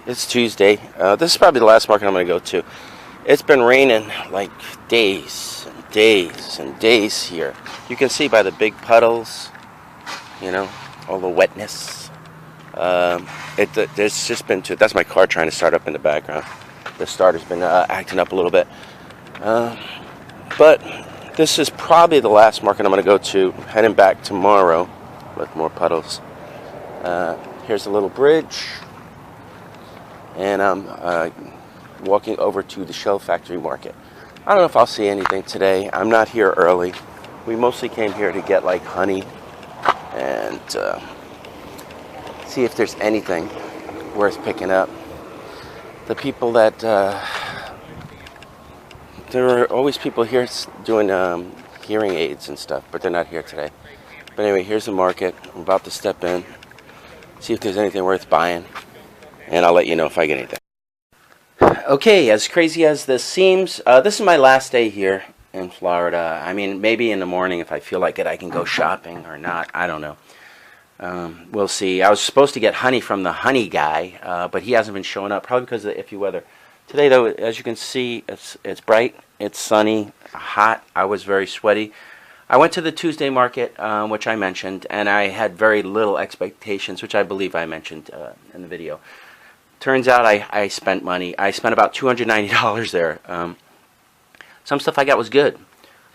It's Tuesday. This is probably the last market I'm going to go to. It's been raining like days and days and days here. You can see by the big puddles, you know, all the wetness. There's just been that's my car trying to start up in the background. The starter's been acting up a little bit. But this is probably the last market I'm going to go to. Heading back tomorrow with more puddles. Here's a little bridge. And I'm walking over to the Shell Factory Market. I don't know if I'll see anything today. I'm not here early. We mostly came here to get like honey and see if there's anything worth picking up. The people that there are always people here doing hearing aids and stuff, but they're not here today. But anyway, here's the market. I'm about to step in, see if there's anything worth buying, and I'll let you know if I get anything. Okay, as crazy as this seems, this is my last day here in Florida. I mean, maybe in the morning if I feel like it, I can go shopping or not. I don't know. We'll see. I was supposed to get honey from the honey guy, but he hasn't been showing up, probably because of the iffy weather. Today, though, as you can see, it's bright, it's sunny, hot. I was very sweaty. I went to the Tuesday market, which I mentioned, and I had very little expectations, which I believe I mentioned in the video. Turns out I spent money. I spent about $290 there. Some stuff I got was good.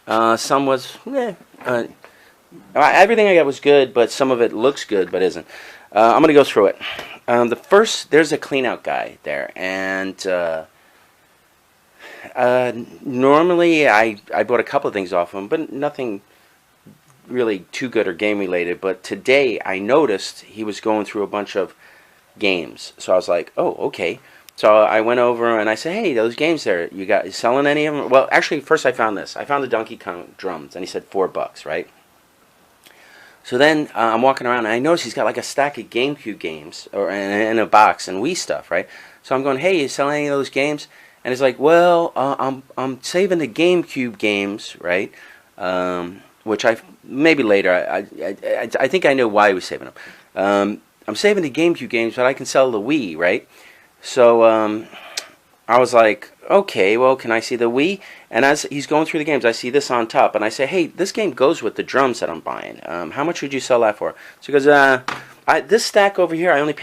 Some was, everything I got was good, but some of it looks good but isn't. I'm going to go through it. There's a clean out guy there, and normally I bought a couple of things off him, but nothing really too good or game related. But today I noticed he was going through a bunch of games, so I was like, oh, okay. So I went over and I said, hey, those games there, you selling any of them? Well, actually, first I found this. I found the Donkey Kong drums, and he said $4, right? So then I'm walking around, and I notice he's got like a stack of Gamecube games in a box and Wii stuff, right? So I'm going, hey, you selling any of those games? And he's like, well, I'm saving the Gamecube games, right? Which maybe later. I think I know why he was saving them. I'm saving the Gamecube games, but I can sell the Wii, right? So I was like, okay, well, can I see the Wii? And as he's going through the games, I see this on top, and I say, hey, this game goes with the drums that I'm buying. How much would you sell that for? So he goes, this stack over here, I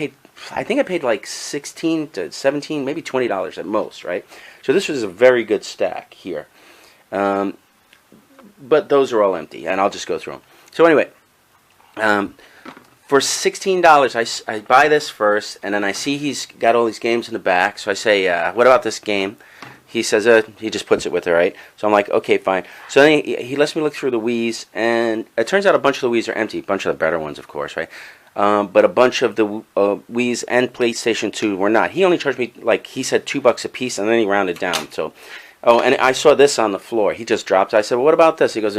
think I paid like $16 to $17, maybe $20 at most, right? So this was a very good stack here. But those are all empty, and I'll just go through them. So anyway, for $16, I buy this first, and then I see he's got all these games in the back. So I say, what about this game? He says, he just puts it with it, right? So I'm like, okay, fine. So then he lets me look through the Wiis, and it turns out a bunch of the Wiis are empty. A bunch of the better ones, of course, right? But a bunch of the Wiis and PlayStation 2 were not. He only charged me, like, he said $2 a piece, and then he rounded down. So, oh, and I saw this on the floor. He just dropped it. I said, well, what about this? He goes,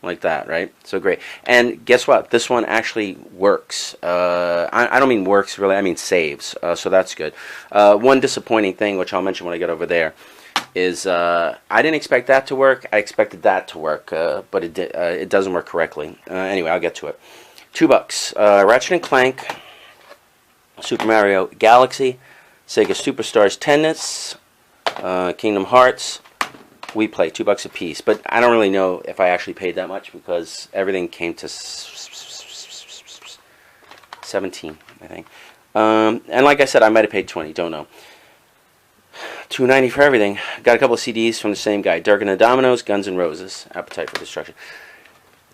like that, right? So great. And guess what? This one actually works. I don't mean works, really. I mean saves. So that's good. One disappointing thing, which I'll mention when I get over there, is I didn't expect that to work. I expected that to work, but it doesn't work correctly. Anyway, I'll get to it. $2. Ratchet & Clank, Super Mario Galaxy, Sega Superstars Tennis, Kingdom Hearts, We Play, $2 a piece. But I don't really know if I actually paid that much because everything came to 17, I think. And like I said, I might have paid 20, don't know. $2.90 for everything. Got a couple of CDs from the same guy. Dirk and the Dominoes, Guns N' Roses, Appetite for Destruction.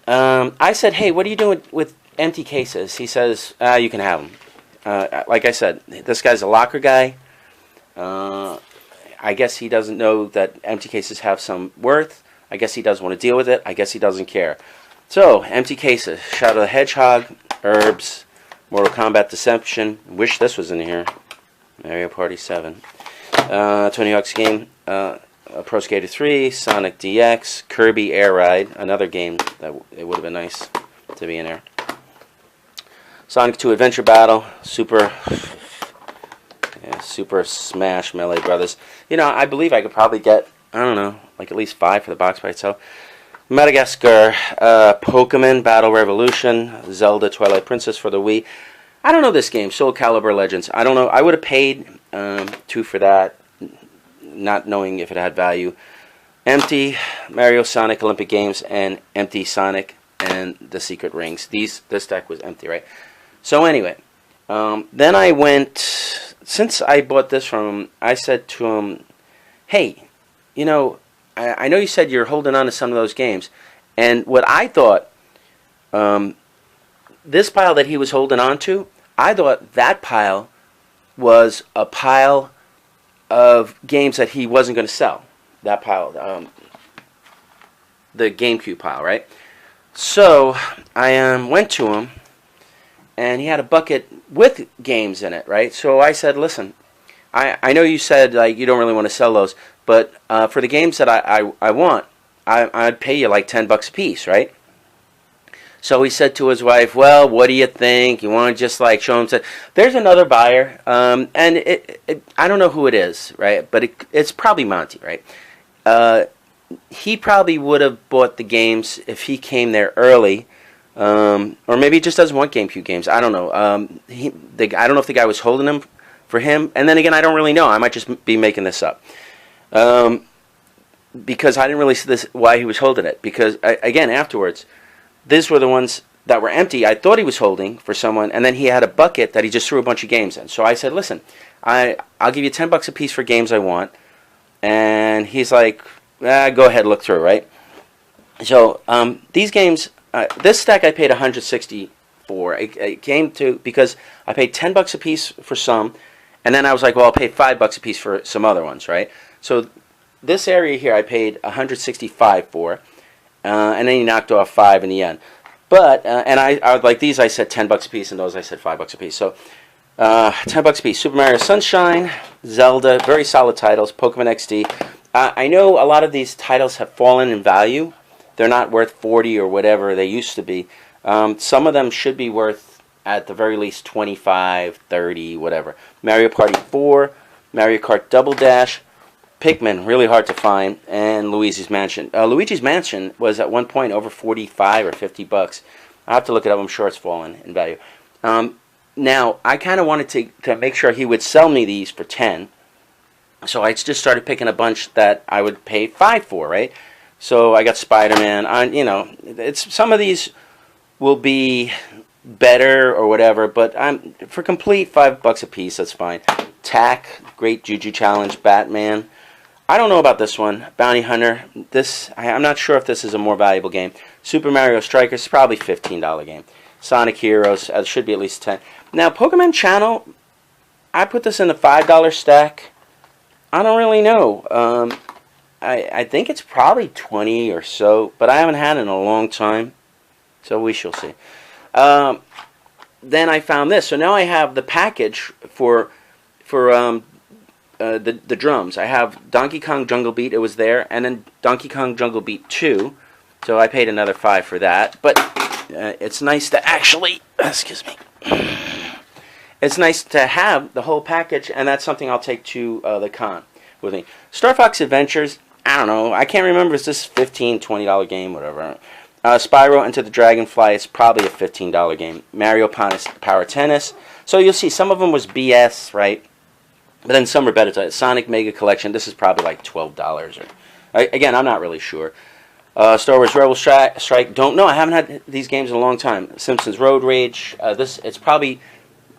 I said, hey, what are you doing with empty cases? He says, you can have them. Like I said, this guy's a locker guy. I guess he doesn't know that empty cases have some worth. I guess he doesn't want to deal with it. I guess he doesn't care. So, empty cases. Shadow the Hedgehog, Herbs, Mortal Kombat Deception. Wish this was in here. Mario Party 7. Tony Hawk's Game. Pro Skater 3. Sonic DX. Kirby Air Ride. Another game that it would have been nice to be in there. Sonic 2 Adventure Battle. Super Smash Melee Brothers. You know, I believe I could probably get, I don't know, like at least 5 for the box by itself. Madagascar, Pokemon Battle Revolution, Zelda Twilight Princess for the Wii. I don't know this game, Soul Calibur Legends. I don't know. I would have paid $2 for that, not knowing if it had value. Empty Mario Sonic Olympic Games and empty Sonic and the Secret Rings. This deck was empty, right? So anyway, then I went, since I bought this from him, I said to him, hey, you know, I know you said you're holding on to some of those games, and what I thought, this pile that he was holding on to, I thought that pile was a pile of games that he wasn't going to sell. That pile, the Gamecube pile, right? So I went to him, and he had a bucket with games in it, right? So I said, listen, I know you said like you don't really want to sell those, but for the games that I want, I'd pay you like $10 a piece, right? So he said to his wife, well, what do you think? You want to just like show him? There's another buyer, and I don't know who it is, right? But it's probably Monty, right? He probably would have bought the games if he came there early, or maybe he just doesn't want GameCube games. I don't know. I don't know if the guy was holding them for him. And then again, I don't really know. I might just be making this up. Because I didn't really see this, why he was holding it. Because, again, afterwards, these were the ones that were empty. I thought he was holding for someone, and then he had a bucket that he just threw a bunch of games in. So I said, listen, I'll give you $10 a piece for games I want. And he's like, go ahead, look through, right? So these games, this stack I paid $160 for. It came to, because I paid $10 a piece for some, and then I was like, well, I'll pay $5 a piece for some other ones, right? So this area here I paid $165 for, and then he knocked off $5 in the end. But and I like these, I said $10 a piece, and those I said $5 a piece. So $10 a piece. Super Mario Sunshine, Zelda, very solid titles. Pokemon XD. I know a lot of these titles have fallen in value. They're not worth 40 or whatever they used to be. Some of them should be worth at the very least 25, 30, whatever. Mario Party 4, Mario Kart Double Dash, Pikmin, really hard to find, and Luigi's Mansion. Luigi's Mansion was at one point over 45 or 50 bucks. I have to look it up. I'm sure it's fallen in value. Now, I kind of wanted to make sure he would sell me these for 10. So I just started picking a bunch that I would pay 5 for, right? So I got Spider-Man. You know, some of these will be better or whatever, but for complete $5 a piece, that's fine. Tack, Great Juju Challenge, Batman. I don't know about this one, Bounty Hunter. I'm not sure if this is a more valuable game. Super Mario Strikers, probably $15 game. Sonic Heroes, should be at least 10. Now, Pokemon Channel, I put this in the $5 stack. I don't really know. I think it's probably 20 or so, but I haven't had it in a long time, so we shall see. Then I found this. So now I have the package for the drums. I have Donkey Kong Jungle Beat. It was there, and then Donkey Kong Jungle Beat 2. So I paid another $5 for that. But it's nice to actually, excuse me. It's nice to have the whole package, and that's something I'll take to the con with me. Star Fox Adventures, I don't know. I can't remember. Is this $15, $20 game, whatever. Spyro Into the Dragonfly is probably a $15 game. Mario Power Tennis. So you'll see some of them was BS, right? But then some were better. Sonic Mega Collection, this is probably like $12. Again, I'm not really sure. Star Wars Rebel Strike, don't know. I haven't had these games in a long time. Simpsons Road Rage. It's probably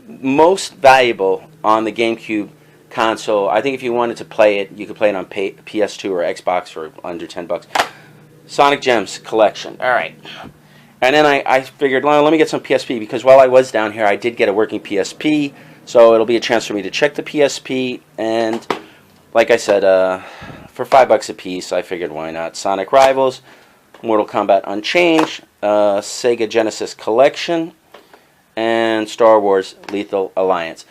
most valuable on the GameCube console. I think if you wanted to play it, you could play it on PS2 or Xbox for under $10. Sonic Gems Collection. All right. And then I figured, well, let me get some PSP, because while I was down here, I did get a working PSP, so it'll be a chance for me to check the PSP. And like I said, for $5 a piece, I figured why not. Sonic Rivals, Mortal Kombat Unchained, Sega Genesis Collection, and Star Wars Lethal Alliance.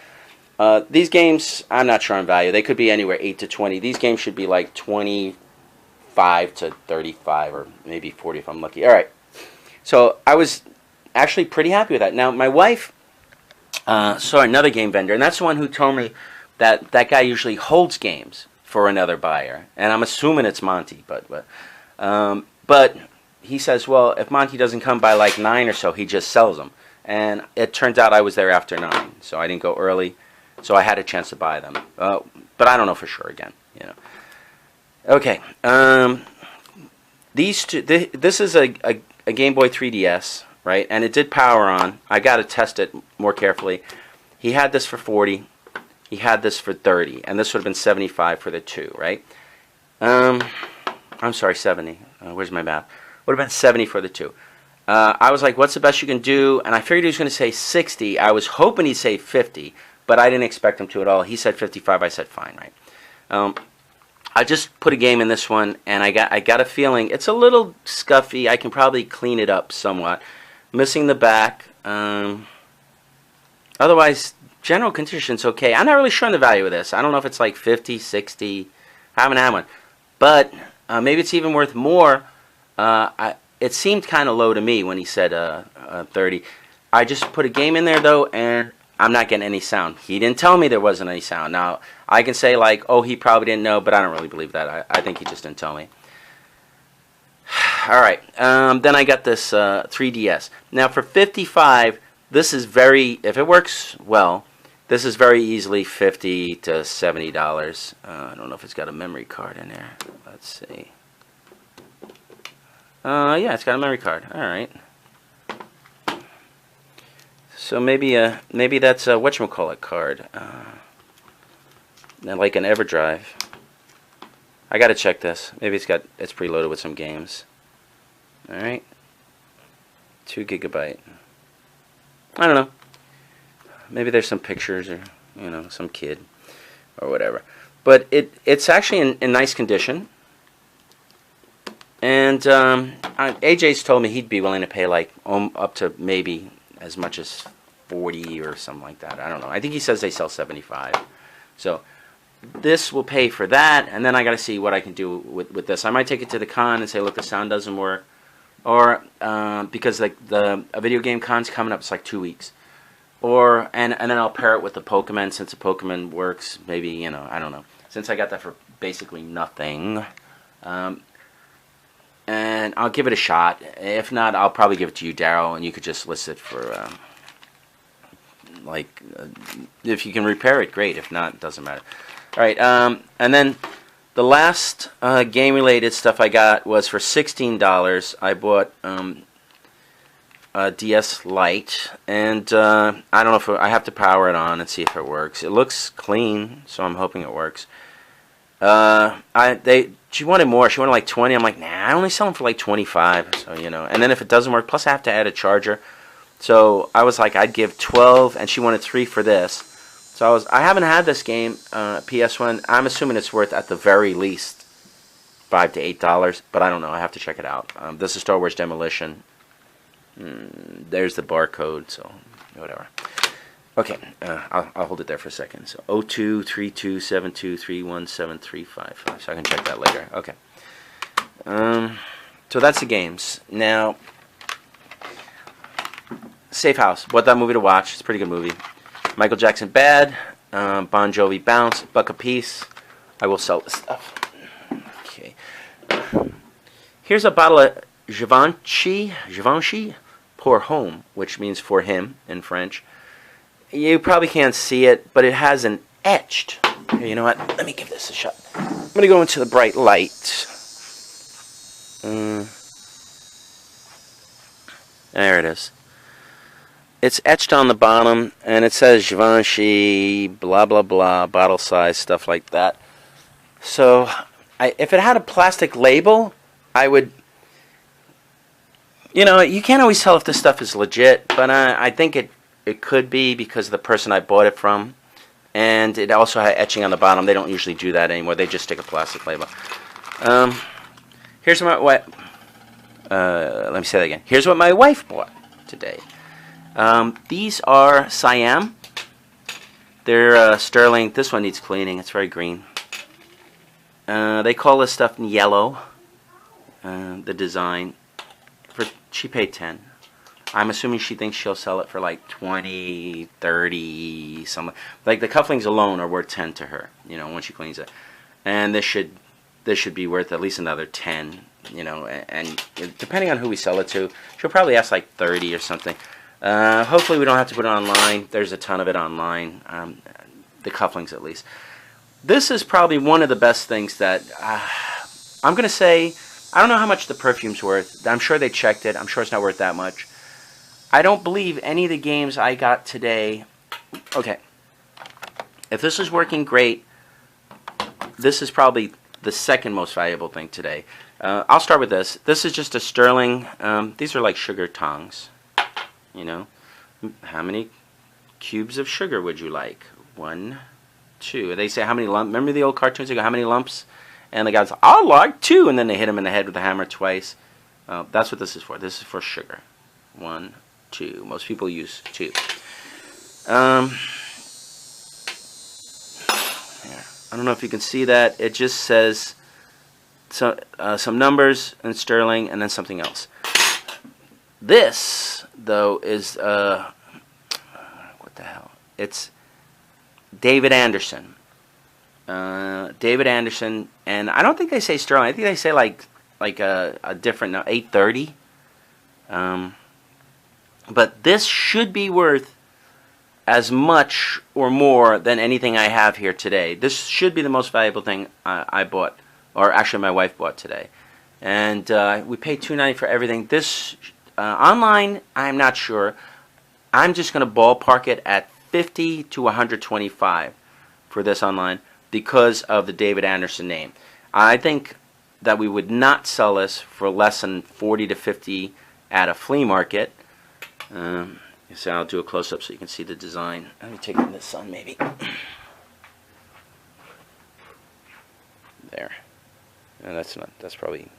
These games, I'm not sure on value. They could be anywhere 8 to 20. These games should be like 25 to 35, or maybe 40 if I'm lucky. All right. So I was actually pretty happy with that. Now, my wife saw another game vendor, and that's the one who told me that that guy usually holds games for another buyer. And I'm assuming it's Monty, but he says, well, if Monty doesn't come by like 9 or so, he just sells them. and it turns out I was there after 9, so I didn't go early, so I had a chance to buy them. But I don't know for sure again, you know. Okay, these two. This is a Game Boy 3DS, right? And it did power on. I got to test it more carefully. He had this for 40. He had this for 30, and this would have been 75 for the two, right? I'm sorry, 70. Where's my math? Would have been 70 for the two. I was like, what's the best you can do? And I figured he was going to say 60. I was hoping he'd say 50, but I didn't expect him to at all. He said 55. I said, fine, right? I just put a game in this one, and I got a feeling it's a little scuffy. I can probably clean it up somewhat. Missing the back. Otherwise, general conditions okay. I'm not really sure on the value of this. I don't know if it's like 50, 60. I haven't had one. But maybe it's even worth more. It seemed kind of low to me when he said 30. I just put a game in there, though, and I'm not getting any sound. He didn't tell me there wasn't any sound. Now, I can say, like, oh, he probably didn't know, but I don't really believe that. I think he just didn't tell me. All right. Then I got this 3DS. Now, for 55, this is very, if it works well, this is very easily $50 to $70. I don't know if it's got a memory card in there. Let's see. Yeah, it's got a memory card. All right. So maybe that's a whatchamacallit card, like an EverDrive. I gotta check this. Maybe it's preloaded with some games. All right, 2 GB. I don't know. Maybe there's some pictures or some kid or whatever. But it's actually in nice condition. And AJ's told me he'd be willing to pay like up to maybe as much as 40 or something like that. I don't know. I think he says they sell 75. So this will pay for that, and then I got to see what I can do with this. I might take it to the con and say, look, the sound doesn't work, or because like a video game con's coming up, it's like 2 weeks, or and then I'll pair it with the Pokemon since the Pokemon works. Maybe I don't know. Since I got that for basically nothing. And I'll give it a shot. If not, I'll probably give it to you, Daryl, and you could just list it for, if you can repair it, great. If not, it doesn't matter. All right, and then the last game-related stuff I got was for $16. I bought a DS Lite, and I don't know if I have to power it on and see if it works. It looks clean, so I'm hoping it works. She wanted more. She wanted like 20. I'm like, nah, I only sell them for like 25. So, and then if it doesn't work, plus I have to add a charger. So I was like, I'd give 12, and she wanted 3 for this. So I haven't had this game, PS1. I'm assuming it's worth at the very least $5 to $8, but I don't know. I have to check it out. This is Star Wars Demolition. There's the barcode, so whatever. Okay, I'll hold it there for a second. So 023272317355. So I can check that later. Okay. So that's the games. Now, Safe House. Bought that movie to watch. It's a pretty good movie. Michael Jackson Bad. Bon Jovi Bounce. Buck a piece. I will sell this stuff. Okay. Here's a bottle of Givenchy Pour Homme, which means for him in French. You probably can't see it, but it has an etched. Here, you know what? Let me give this a shot. I'm going to go into the bright light. There it is. It's etched on the bottom, and it says Givenchy, blah, blah, blah, bottle size, stuff like that. So, if it had a plastic label, I would... you can't always tell if this stuff is legit, but I think it could be because of the person I bought it from. And it also had etching on the bottom. They don't usually do that anymore. They just stick a plastic label. Here's what let me say that again. Here's what my wife bought today. These are Siam. They're sterling. This one needs cleaning. It's very green. They call this stuff yellow. The design. She paid 10. I'm assuming she thinks she'll sell it for like 20, 30, something. Like the cufflinks alone are worth 10 to her, when she cleans it. And this should be worth at least another 10, and depending on who we sell it to, she'll probably ask like 30 or something. Hopefully we don't have to put it online. There's a ton of it online. The cufflinks at least. This is probably one of the best things that I'm going to say. I don't know how much the perfume's worth. I'm sure they checked it. I'm sure it's not worth that much. I don't believe any of the games I got today. Okay. If this is working great, this is probably the second most valuable thing today. I'll start with this. This is just a sterling. These are like sugar tongs. You know. How many cubes of sugar would you like? 1, 2. They say how many lumps. Remember the old cartoons? They go, how many lumps? And the guy's like, I like 2. And then they hit him in the head with a hammer twice. That's what this is for. This is for sugar. 1, 2. Most people use 2. Yeah. I don't know if you can see that. It just says some numbers in sterling and then something else. This, though, is what the hell? It's David Anderson. David Anderson, and I don't think they say sterling. I think they say like a different 830. But this should be worth as much or more than anything I have here today. This should be the most valuable thing I bought, or actually my wife bought today. And we paid $2.90 for everything. This online, I'm not sure. I'm just going to ballpark it at $50 to $125 for this online because of the David Anderson name. I think that we would not sell this for less than $40 to $50 at a flea market. So I'll do a close-up so you can see the design. Let me take it in the sun, maybe. There. And that's probably,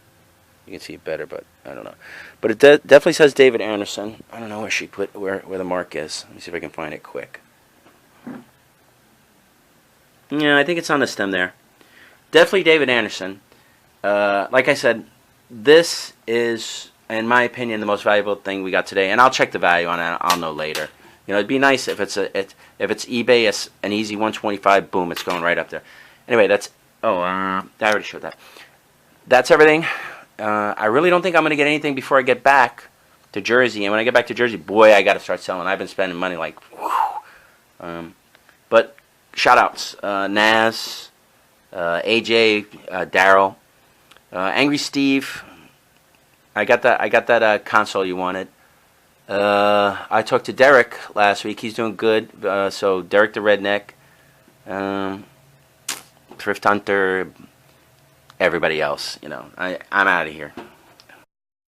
you can see it better, but I don't know. But it definitely says David Anderson. I don't know where she put where the mark is. Let me see if I can find it quick. Yeah, I think it's on the stem there. Definitely David Anderson. Like I said, this is, in my opinion, the most valuable thing we got today. And I'll check the value on it. I'll know later. You know, it'd be nice if it's eBay, it's an easy 125. Boom, it's going right up there. Anyway, that's. Oh, I already showed that. That's everything. I really don't think I'm going to get anything before I get back to Jersey. And when I get back to Jersey, boy, I got to start selling. I've been spending money like, whew. But shout-outs. Naz, AJ, Daryl, Angry Steve. I got that console you wanted. I talked to Derek last week. He's doing good. So Derek the Redneck, Thrift Hunter, everybody else. You know, I'm out of here.